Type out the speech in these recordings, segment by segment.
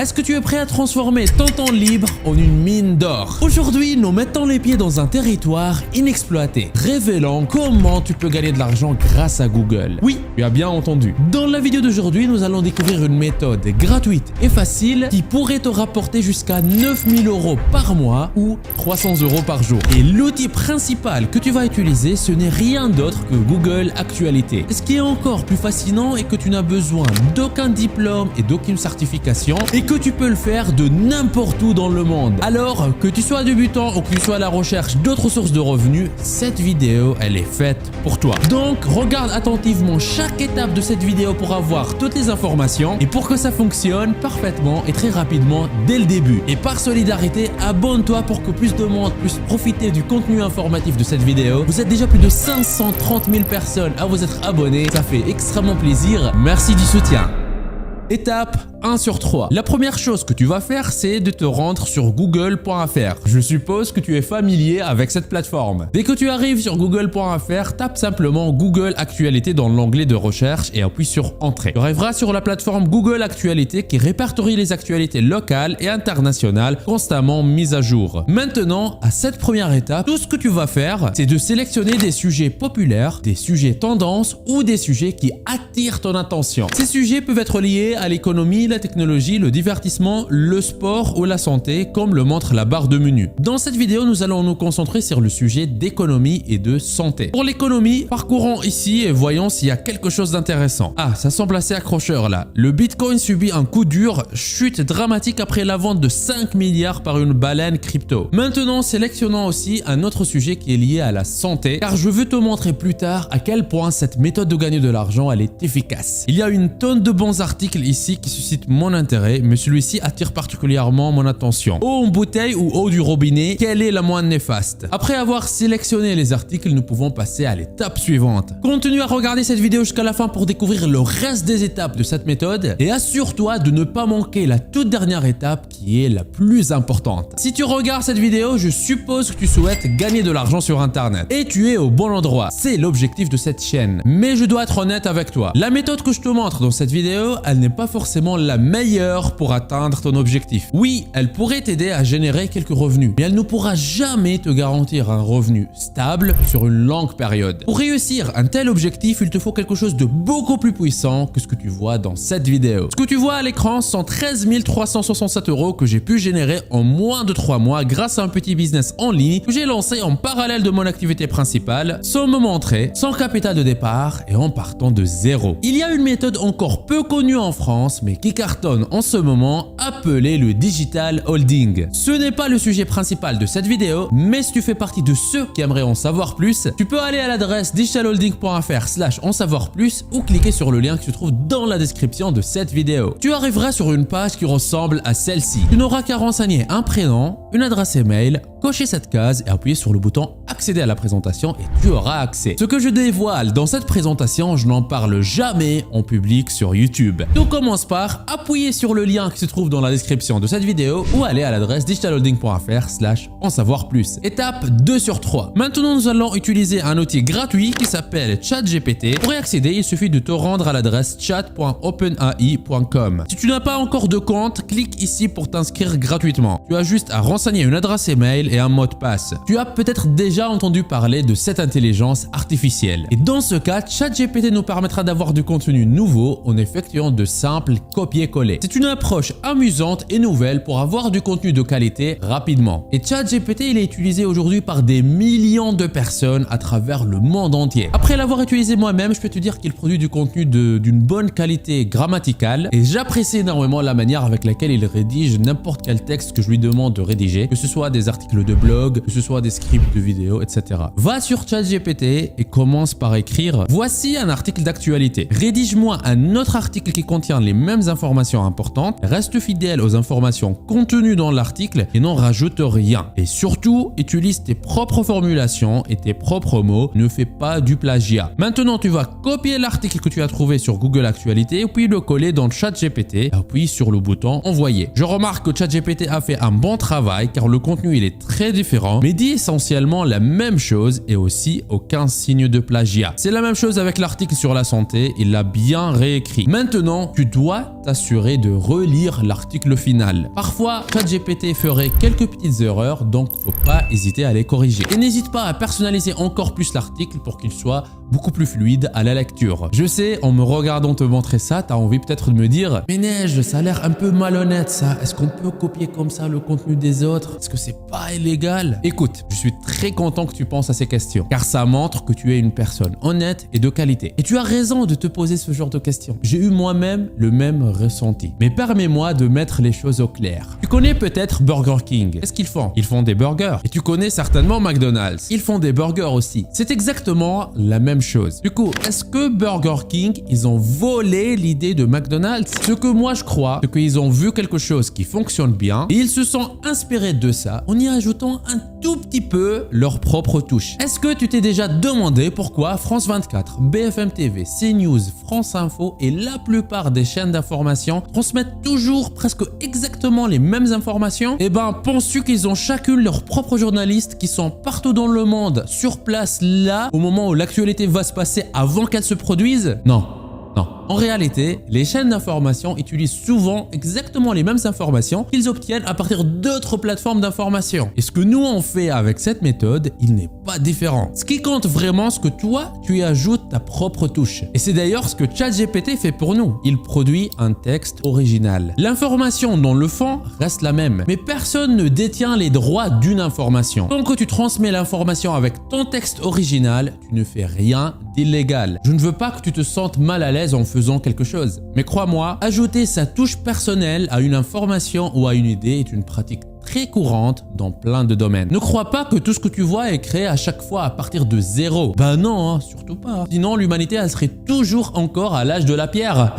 Est-ce que tu es prêt à transformer ton temps libre en une mine d'or? Aujourd'hui, nous mettons les pieds dans un territoire inexploité, révélant comment tu peux gagner de l'argent grâce à Google. Oui, tu as bien entendu. Dans la vidéo d'aujourd'hui, nous allons découvrir une méthode gratuite et facile qui pourrait te rapporter jusqu'à 9000 € par mois ou 300 € par jour. Et l'outil principal que tu vas utiliser, ce n'est rien d'autre que Google Actualité. Ce qui est encore plus fascinant est que tu n'as besoin d'aucun diplôme et d'aucune certification et que tu peux le faire de n'importe où dans le monde. Alors, que tu sois débutant ou que tu sois à la recherche d'autres sources de revenus, cette vidéo, elle est faite pour toi. Donc, regarde attentivement chaque étape de cette vidéo pour avoir toutes les informations et pour que ça fonctionne parfaitement et très rapidement dès le début. Et par solidarité, abonne-toi pour que plus de monde puisse profiter du contenu informatif de cette vidéo. Vous êtes déjà plus de 530 000 personnes à vous être abonnés. Ça fait extrêmement plaisir. Merci du soutien. Étape 1 sur 3. La première chose que tu vas faire, c'est de te rendre sur google.fr. Je suppose que tu es familier avec cette plateforme. Dès que tu arrives sur google.fr, tape simplement Google Actualité dans l'onglet de recherche et appuie sur Entrée. Tu arriveras sur la plateforme Google Actualité qui répertorie les actualités locales et internationales constamment mises à jour. Maintenant, à cette première étape, tout ce que tu vas faire, c'est de sélectionner des sujets populaires, des sujets tendances ou des sujets qui attirent ton attention. Ces sujets peuvent être liés à l'économie, la technologie, le divertissement, le sport ou la santé, comme le montre la barre de menu. Dans cette vidéo, nous allons nous concentrer sur le sujet d'économie et de santé. Pour l'économie, parcourons ici et voyons s'il y a quelque chose d'intéressant. Ah, ça semble assez accrocheur là. Le Bitcoin subit un coup dur, chute dramatique après la vente de 5 milliards par une baleine crypto. Maintenant, sélectionnons aussi un autre sujet qui est lié à la santé, car je veux te montrer plus tard à quel point cette méthode de gagner de l'argent, elle est efficace. Il y a une tonne de bons articles ici qui suscitent mon intérêt, mais celui-ci attire particulièrement mon attention. Eau en bouteille ou eau du robinet, quelle est la moins néfaste? Après avoir sélectionné les articles, nous pouvons passer à l'étape suivante. Continue à regarder cette vidéo jusqu'à la fin pour découvrir le reste des étapes de cette méthode et assure-toi de ne pas manquer la toute dernière étape qui est la plus importante. Si tu regardes cette vidéo, je suppose que tu souhaites gagner de l'argent sur Internet et tu es au bon endroit. C'est l'objectif de cette chaîne. Mais je dois être honnête avec toi. La méthode que je te montre dans cette vidéo, elle n'est pas forcément la meilleure pour atteindre ton objectif. Oui, elle pourrait t'aider à générer quelques revenus, mais elle ne pourra jamais te garantir un revenu stable sur une longue période. Pour réussir un tel objectif, il te faut quelque chose de beaucoup plus puissant que ce que tu vois dans cette vidéo. Ce que tu vois à l'écran sont 13 367 € que j'ai pu générer en moins de 3 mois grâce à un petit business en ligne que j'ai lancé en parallèle de mon activité principale, sans me montrer, sans capital de départ et en partant de zéro. Il y a une méthode encore peu connue en France, mais qui cartonne en ce moment, appelée le digital holding. Ce n'est pas le sujet principal de cette vidéo, mais si tu fais partie de ceux qui aimeraient en savoir plus, tu peux aller à l'adresse digitalholding.fr/en savoir plus ou cliquer sur le lien qui se trouve dans la description de cette vidéo. Tu arriveras sur une page qui ressemble à celle-ci. Tu n'auras qu'à renseigner un prénom, une adresse email, cocher cette case et appuyer sur le bouton accéder à la présentation et tu auras accès. Ce que je dévoile dans cette présentation, je n'en parle jamais en public sur YouTube. Tout commence par appuyer sur le lien qui se trouve dans la description de cette vidéo ou aller à l'adresse digitalholding.fr/en savoir plus. Étape 2 sur 3. Maintenant, nous allons utiliser un outil gratuit qui s'appelle ChatGPT. Pour y accéder, il suffit de te rendre à l'adresse chat.openai.com. Si tu n'as pas encore de compte, clique ici pour t'inscrire gratuitement. Tu as juste à renseigner une adresse email et un mot de passe. Tu as peut-être déjà entendu parler de cette intelligence artificielle. Et dans ce cas, ChatGPT nous permettra d'avoir du contenu nouveau en effectuant de simples copier-coller. C'est une approche amusante et nouvelle pour avoir du contenu de qualité rapidement. Et ChatGPT, il est utilisé aujourd'hui par des millions de personnes à travers le monde entier. Après l'avoir utilisé moi-même, je peux te dire qu'il produit du contenu d'une bonne qualité grammaticale et j'apprécie énormément la manière avec laquelle il rédige n'importe quel texte que je lui demande de rédiger, que ce soit des articles de blog, que ce soit des scripts de vidéos, etc. Va sur ChatGPT et commence par écrire « Voici un article d'actualité. Rédige-moi un autre article qui contient les mêmes informations importantes, reste fidèle aux informations contenues dans l'article et n'en rajoute rien. Et surtout, utilise tes propres formulations et tes propres mots, ne fais pas du plagiat. » Maintenant, tu vas copier l'article que tu as trouvé sur Google Actualité puis le coller dans ChatGPT, appuie sur le bouton « Envoyer ». Je remarque que ChatGPT a fait un bon travail car le contenu il est très très différent, mais dit essentiellement la même chose et aussi aucun signe de plagiat. C'est la même chose avec l'article sur la santé, il l'a bien réécrit. Maintenant, tu dois t'assurer de relire l'article final. Parfois, ChatGPT ferait quelques petites erreurs, donc faut pas hésiter à les corriger. Et n'hésite pas à personnaliser encore plus l'article pour qu'il soit beaucoup plus fluide à la lecture. Je sais, en me regardant te montrer ça, t'as envie peut-être de me dire « Mais Neige, ça a l'air un peu malhonnête ça. Est-ce qu'on peut copier comme ça le contenu des autres? Est-ce que c'est pas illégal ?» Écoute, je suis très content que tu penses à ces questions, car ça montre que tu es une personne honnête et de qualité. Et tu as raison de te poser ce genre de questions. J'ai eu moi-même le même ressenti. Mais permets-moi de mettre les choses au clair. Tu connais peut-être Burger King. Qu'est-ce qu'ils font? Ils font des burgers. Et tu connais certainement McDonald's. Ils font des burgers aussi. C'est exactement la même chose. Du coup, est-ce que Burger King, ils ont volé l'idée de McDonald's? Ce que moi je crois, c'est qu'ils ont vu quelque chose qui fonctionne bien et ils se sont inspirés de ça en y ajoutant un tout petit peu leur propre touche. Est-ce que tu t'es déjà demandé pourquoi France 24, BFM TV, CNews, France Info et la plupart des chaînes d'information transmettent toujours presque exactement les mêmes informations? Eh ben, penses-tu qu'ils ont chacune leurs propres journalistes qui sont partout dans le monde, sur place là, au moment où l'actualité va se passer avant qu'elle se produise? Non. Non. En réalité, les chaînes d'information utilisent souvent exactement les mêmes informations qu'ils obtiennent à partir d'autres plateformes d'information. Et ce que nous on fait avec cette méthode, il n'est pas différent. Ce qui compte vraiment, c'est que toi, tu y ajoutes ta propre touche. Et c'est d'ailleurs ce que ChatGPT fait pour nous. Il produit un texte original. L'information dans le fond reste la même, mais personne ne détient les droits d'une information. Tant que tu transmets l'information avec ton texte original, tu ne fais rien d'illégal. Je ne veux pas que tu te sentes mal à l'aise en faisant quelque chose. Mais crois-moi, ajouter sa touche personnelle à une information ou à une idée est une pratique très courante dans plein de domaines. Ne crois pas que tout ce que tu vois est créé à chaque fois à partir de zéro. Ben non, hein, surtout pas. Sinon, l'humanité, elle serait toujours encore à l'âge de la pierre.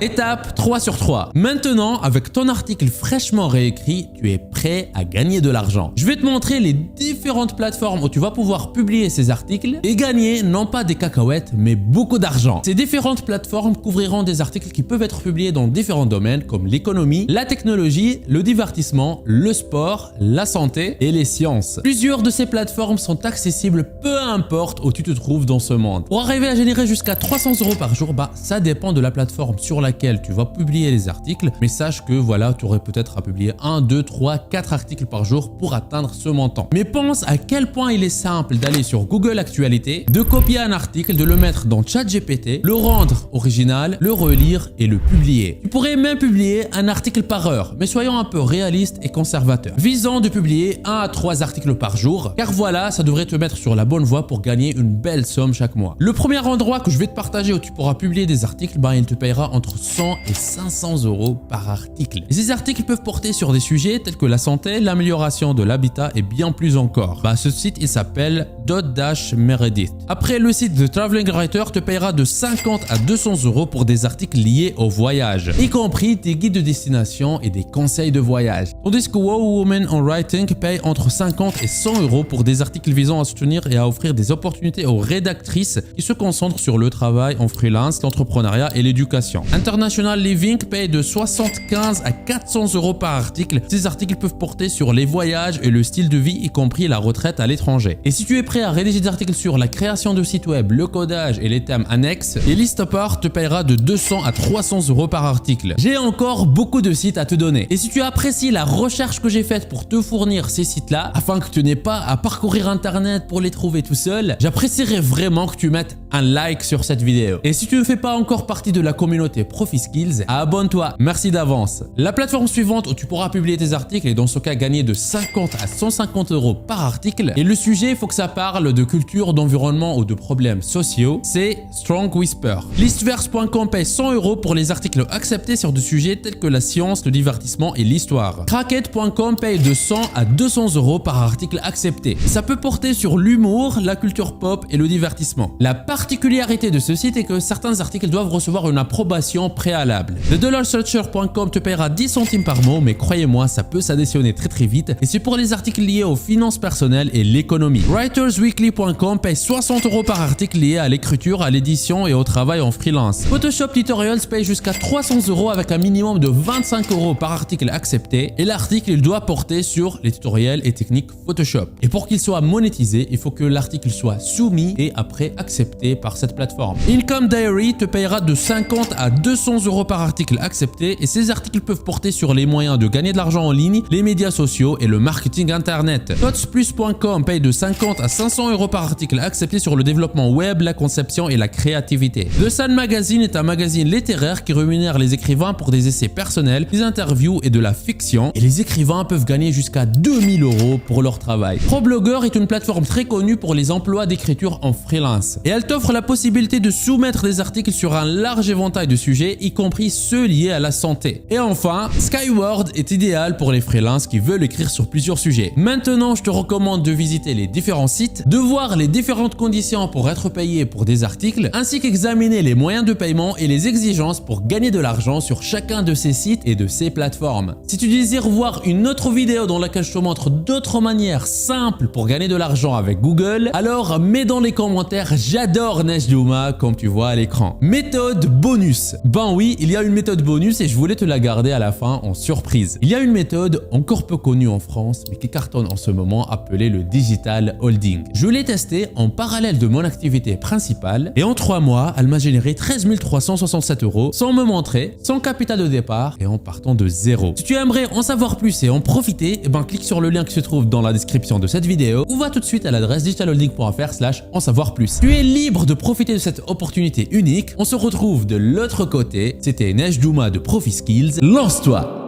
Étape 3 sur 3. Maintenant, avec ton article fraîchement réécrit, tu es prêt à gagner de l'argent. Je vais te montrer les différentes plateformes où tu vas pouvoir publier ces articles et gagner non pas des cacahuètes, mais beaucoup d'argent. Ces différentes plateformes couvriront des articles qui peuvent être publiés dans différents domaines comme l'économie, la technologie, le divertissement, le sport, la santé et les sciences. Plusieurs de ces plateformes sont accessibles peu importe où tu te trouves dans ce monde. Pour arriver à générer jusqu'à 300 € par jour, ça dépend de la plateforme sur laquelle tu vas publier les articles, mais sache que voilà, tu aurais peut-être à publier 1, 2, 3, 4 articles par jour pour atteindre ce montant. Mais pense à quel point il est simple d'aller sur Google Actualités, de copier un article, de le mettre dans ChatGPT, le rendre original, le relire et le publier. Tu pourrais même publier un article par heure, mais soyons un peu réalistes et conservateurs. Visons de publier 1 à 3 articles par jour, car voilà, ça devrait te mettre sur la bonne voie pour gagner une belle somme chaque mois. Le premier endroit que je vais te partager où tu pourras publier des articles, il te payera entre 100 et 500 € par article. Et ces articles peuvent porter sur des sujets tels que la santé, l'amélioration de l'habitat et bien plus encore. Ce site, il s'appelle Dot-Meredith. Après, le site de Traveling Writer te payera de 50 à 200 € pour des articles liés au voyage, y compris des guides de destination et des conseils de voyage. Tandis que Wow Women on Writing paye entre 50 et 100 € pour des articles visant à soutenir et à offrir des opportunités aux rédactrices qui se concentrent sur le travail en freelance, l'entrepreneuriat et l'éducation. International Living paye de 75 à 400 € par article. Ces articles peuvent porter sur les voyages et le style de vie, y compris la retraite à l'étranger. Et si tu es prêt à rédiger des articles sur la création de sites web, le codage et les thèmes annexes, Elistapart te paiera de 200 à 300 € par article. J'ai encore beaucoup de sites à te donner. Et si tu apprécies la recherche que j'ai faite pour te fournir ces sites-là, afin que tu n'aies pas à parcourir internet pour les trouver tout seul, j'apprécierais vraiment que tu mettes un like sur cette vidéo. Et si tu ne fais pas encore partie de la communauté ProfiSkills, abonne-toi. Merci d'avance. La plateforme suivante où tu pourras publier tes articles et dans ce cas gagner de 50 à 150 € par article. Et le sujet, il faut que ça parle de culture, d'environnement ou de problèmes sociaux. C'est Strong Whisper. Listverse.com paye 100 € pour les articles acceptés sur des sujets tels que la science, le divertissement et l'histoire. Cracked.com paye de 100 à 200 € par article accepté. Ça peut porter sur l'humour, la culture pop et le divertissement. La partie particularité de ce site est que certains articles doivent recevoir une approbation préalable. Le dollarsearcher.com te paiera 10 centimes par mot, mais croyez-moi, ça peut s'additionner très vite et c'est pour les articles liés aux finances personnelles et l'économie. Writersweekly.com paye 60 € par article lié à l'écriture, à l'édition et au travail en freelance. Photoshop Tutorials paye jusqu'à 300 € avec un minimum de 25 € par article accepté et l'article il doit porter sur les tutoriels et techniques Photoshop. Et pour qu'il soit monétisé, il faut que l'article soit soumis et après accepté par cette plateforme. Income Diary te payera de 50 à 200 € par article accepté et ces articles peuvent porter sur les moyens de gagner de l'argent en ligne, les médias sociaux et le marketing internet. Totsplus.com paye de 50 à 500 € par article accepté sur le développement web, la conception et la créativité. The Sun Magazine est un magazine littéraire qui rémunère les écrivains pour des essais personnels, des interviews et de la fiction. Et les écrivains peuvent gagner jusqu'à 2000 € pour leur travail. ProBlogger est une plateforme très connue pour les emplois d'écriture en freelance. Et elle t'offre la possibilité de soumettre des articles sur un large éventail de sujets, y compris ceux liés à la santé. Et enfin, Skyward est idéal pour les freelances qui veulent écrire sur plusieurs sujets. Maintenant, je te recommande de visiter les différents sites, de voir les différentes conditions pour être payé pour des articles, ainsi qu'examiner les moyens de paiement et les exigences pour gagner de l'argent sur chacun de ces sites et de ces plateformes. Si tu désires voir une autre vidéo dans laquelle je te montre d'autres manières simples pour gagner de l'argent avec Google, alors mets dans les commentaires « J'adore Nejdouma » comme tu vois à l'écran. Méthode bonus. Ben oui, il y a une méthode bonus et je voulais te la garder à la fin en surprise. Il y a une méthode encore peu connue en France mais qui cartonne en ce moment appelée le digital holding. Je l'ai testée en parallèle de mon activité principale et en 3 mois, elle m'a généré 13 367 € sans me montrer, sans capital de départ et en partant de zéro. Si tu aimerais en savoir plus et en profiter, clique sur le lien qui se trouve dans la description de cette vidéo ou va tout de suite à l'adresse digitalholding.fr/en savoir plus. Tu es libre de profiter de cette opportunité unique. On se retrouve de l'autre côté. C'était Nejdouma de Profi Skills. Lance-toi!